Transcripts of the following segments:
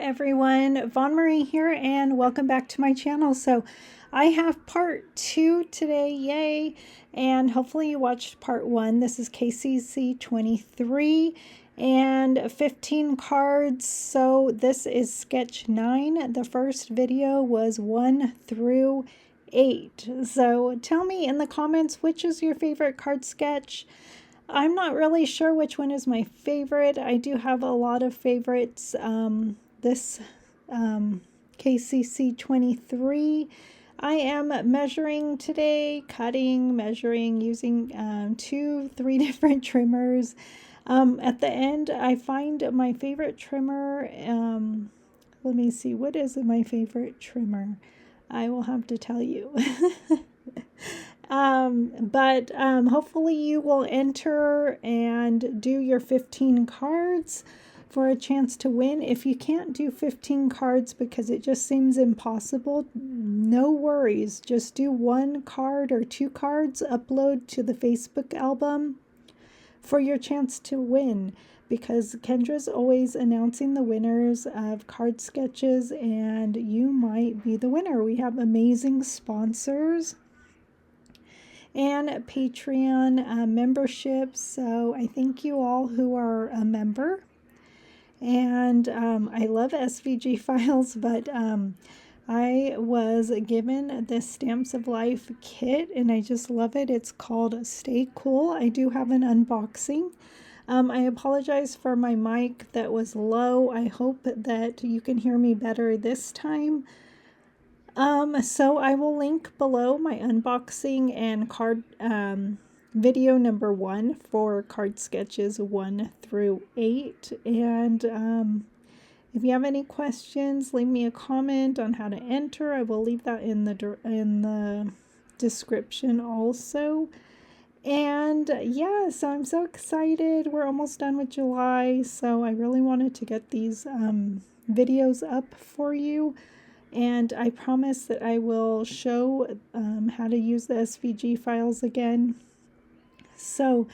everyone, Von Marie here, and welcome back to my channel. So I have part 2 today, yay, and hopefully you watched part 1. This is KCC23 and 15 cards. So this is sketch 9. The first video was 1 through 8. So tell me in the comments, which is your favorite card sketch? I'm not really sure which one is my favorite. I do have a lot of favorites. This KCC23. I am measuring today, cutting, measuring, using 3 different trimmers. At the end, I find my favorite trimmer. Let me see, what is my favorite trimmer? I will have to tell you. But hopefully you will enter and do your 15 cards for a chance to win. If you can't do 15 cards because it just seems impossible, no worries. Just do 1 card or 2 cards, upload to the Facebook album for your chance to win, because Kendra's always announcing the winners of card sketches and you might be the winner. We have amazing sponsors and Patreon memberships. So I thank you all who are a member. And I love SVG files, but I was given this Stamps of Life kit and I just love it. It's called Stay Cool. I do have an unboxing. I apologize for my mic that was low. I hope that you can hear me better this time. So I will link below my unboxing and card video number 1 for card sketches 1 through 8. And if you have any questions, leave me a comment on how to enter. I will leave that in the description also. And yeah, so I'm so excited. We're almost done with July, so I really wanted to get these videos up for you. And I promise that I will show how to use the SVG files again. So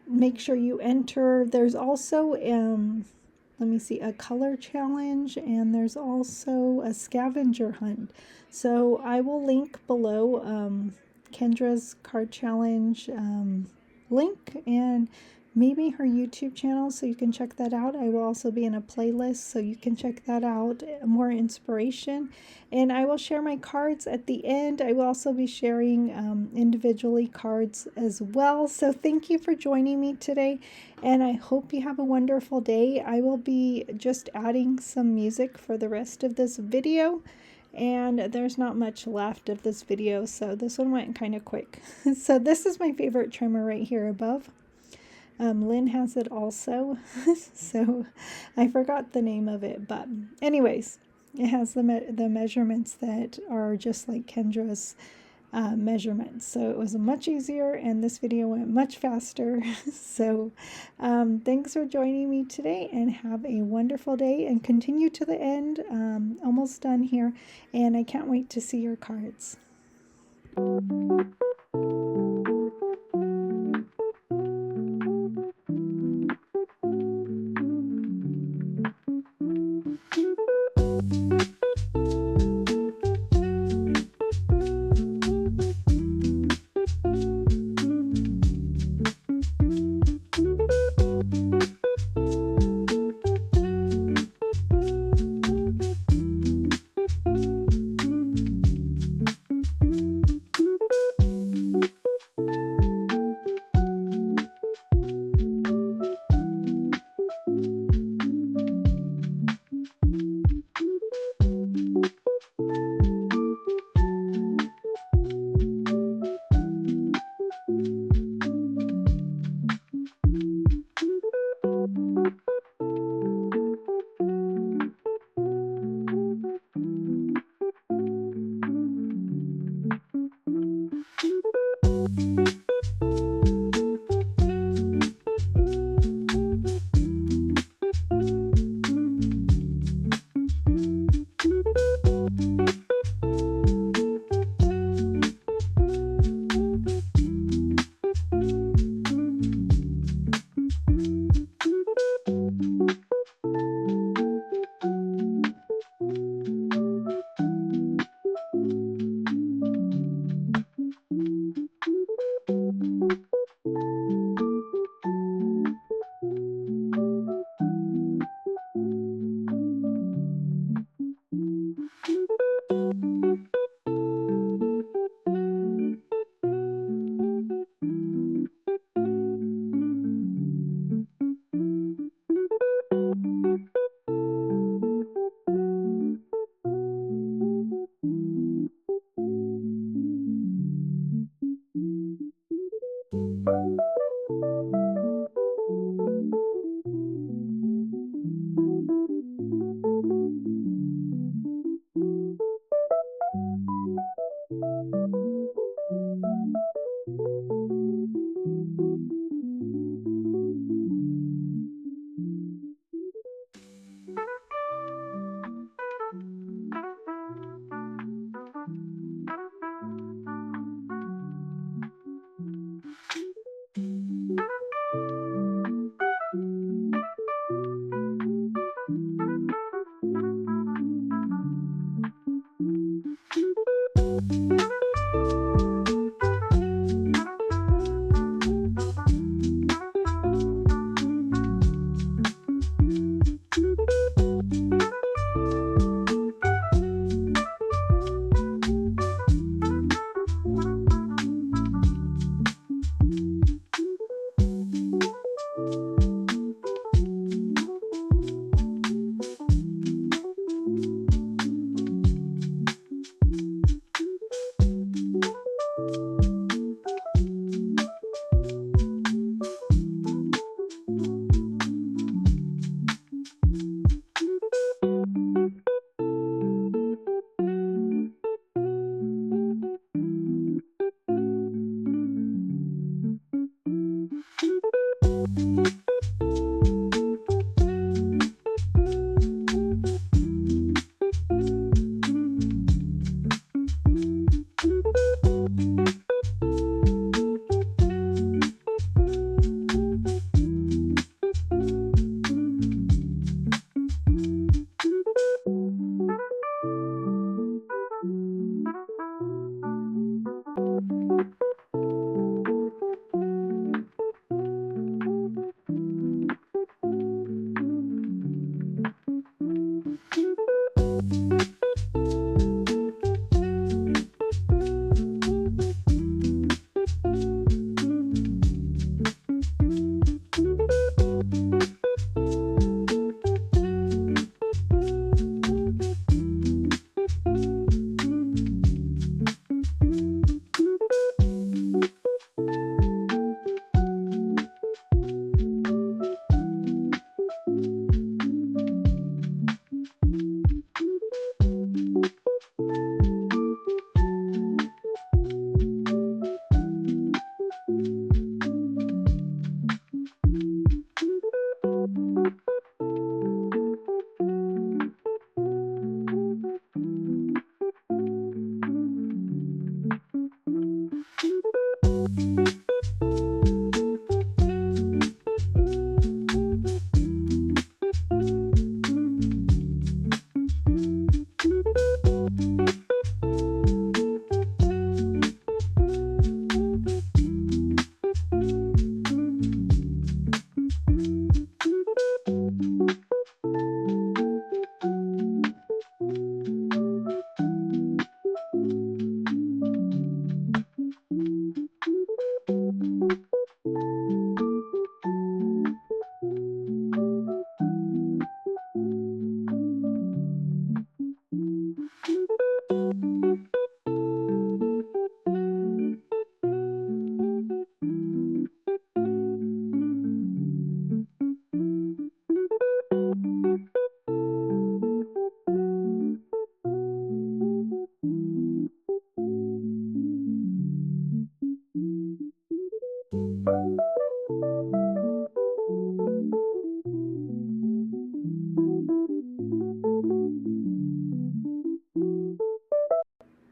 make sure you enter. There's also, let me see, a color challenge, and there's also a scavenger hunt. So I will link below Kendra's card challenge link and maybe her YouTube channel, so you can check that out. I will also be in a playlist, so you can check that out, more inspiration. And I will share my cards at the end. I will also be sharing individually cards as well. So thank you for joining me today, and I hope you have a wonderful day. I will be just adding some music for the rest of this video, and there's not much left of this video, so this one went kind of quick. So this is my favorite trimmer right here above. Lynn has it also, so I forgot the name of it, but anyways, it has the measurements that are just like Kendra's measurements, so it was much easier, and this video went much faster. So thanks for joining me today, and have a wonderful day, and continue to the end. Almost done here, and I can't wait to see your cards.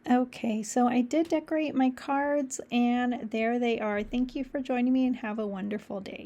Okay, so I did decorate my cards and there they are. Thank you for joining me and have a wonderful day.